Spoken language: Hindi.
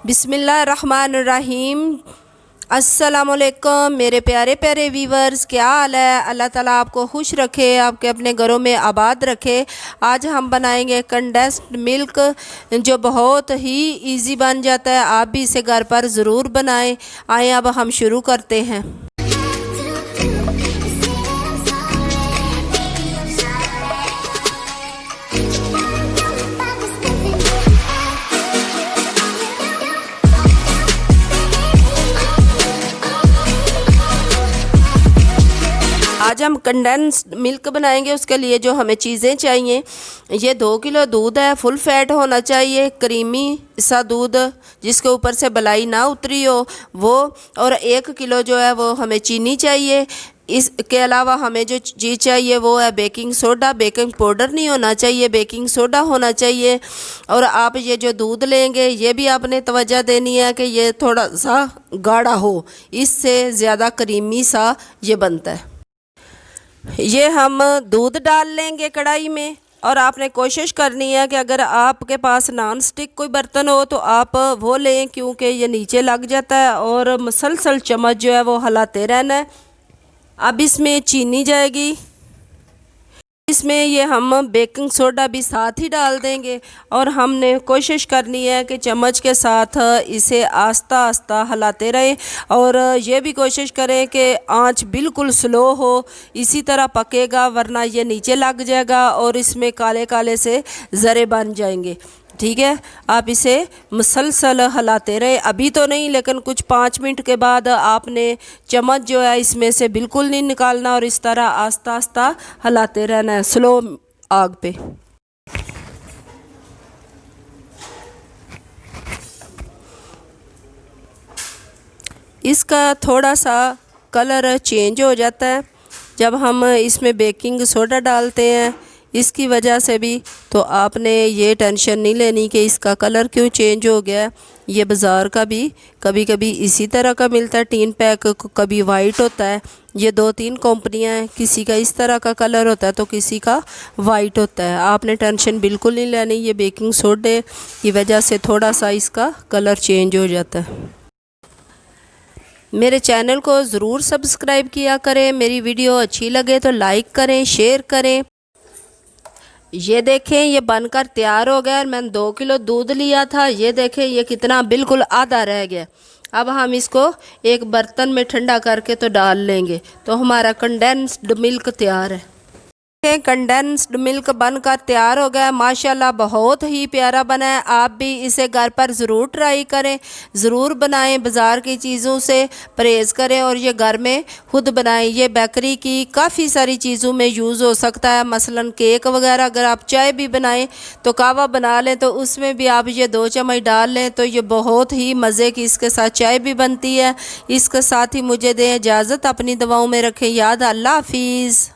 बिस्मिल्लाहिर्रहमानिर्रहीम। अस्सलामुअलैकुम मेरे प्यारे प्यारे व्यूवर्स, क्या हाल है। अल्लाह ताला आपको खुश रखे, आपके अपने घरों में आबाद रखे। आज हम बनाएंगे कंडेंस्ड मिल्क, जो बहुत ही इजी बन जाता है। आप भी इसे घर पर ज़रूर बनाएं। आए अब हम शुरू करते हैं। आज हम कंडेंस्ड मिल्क बनाएंगे। उसके लिए जो हमें चीज़ें चाहिए, ये 2 किलो दूध है, फुल फैट होना चाहिए, क्रीमी सा दूध जिसके ऊपर से मलाई ना उतरी हो वो। और 1 किलो जो है वो हमें चीनी चाहिए। इसके अलावा हमें जो चीज़ चाहिए वो है बेकिंग सोडा। बेकिंग पाउडर नहीं होना चाहिए, बेकिंग सोडा होना चाहिए। और आप ये जो दूध लेंगे ये भी आपने तवज्जो देनी है कि ये थोड़ा सा गाढ़ा हो, इससे ज़्यादा क्रीमी सा ये बनता है। ये हम दूध डाल लेंगे कढ़ाई में, और आपने कोशिश करनी है कि अगर आपके पास नॉन स्टिक कोई बर्तन हो तो आप वो लें, क्योंकि ये नीचे लग जाता है। और मुसलसल चम्मच जो है वो हिलाते रहना है। अब इसमें चीनी जाएगी, इसमें ये हम बेकिंग सोडा भी साथ ही डाल देंगे। और हमने कोशिश करनी है कि चम्मच के साथ इसे आस्ता आस्ता हिलाते रहें। और ये भी कोशिश करें कि आंच बिल्कुल स्लो हो, इसी तरह पकेगा, वरना ये नीचे लग जाएगा और इसमें काले काले से ज़रे बन जाएंगे। ठीक है, आप इसे मुसलसल हिलाते रहे। अभी तो नहीं, लेकिन कुछ 5 मिनट के बाद आपने चम्मच जो है इसमें से बिल्कुल नहीं निकालना, और इस तरह आस्ता आस्ता हिलाते रहना है स्लो आग पे। इसका थोड़ा सा कलर चेंज हो जाता है जब हम इसमें बेकिंग सोडा डालते हैं, इसकी वजह से भी। तो आपने ये टेंशन नहीं लेनी कि इसका कलर क्यों चेंज हो गया है। ये बाज़ार का भी कभी कभी इसी तरह का मिलता है, टीन पैक, कभी वाइट होता है। ये 2-3 कंपनियां हैं, किसी का इस तरह का कलर होता है तो किसी का वाइट होता है। आपने टेंशन बिल्कुल नहीं लेनी, ये बेकिंग सोडे की वजह से थोड़ा सा इसका कलर चेंज हो जाता है। मेरे चैनल को ज़रूर सब्सक्राइब किया करें। मेरी वीडियो अच्छी लगे तो लाइक करें, शेयर करें। ये देखें, ये बनकर तैयार हो गया। और मैंने 2 किलो दूध लिया था, ये देखें ये कितना बिल्कुल आधा रह गया। अब हम इसको एक बर्तन में ठंडा करके तो डाल लेंगे, तो हमारा कंडेंस्ड मिल्क तैयार है। कंडेंस्ड मिल्क बनकर तैयार हो गया। माशाल्लाह बहुत ही प्यारा बना है। आप भी इसे घर पर ज़रूर ट्राई करें, ज़रूर बनाएं। बाज़ार की चीज़ों से परहेज़ करें और ये घर में खुद बनाएं। ये बेकरी की काफ़ी सारी चीज़ों में यूज़ हो सकता है, मसलन केक वगैरह। अगर आप चाय भी बनाएं तो कहवा बना लें तो उसमें भी आप ये 2 चम्मच डाल लें तो ये बहुत ही मज़े की इसके साथ चाय भी बनती है। इसके साथ ही मुझे दें इजाज़त, अपनी दुआओं में रखें याद। अल्लाह हाफिज़।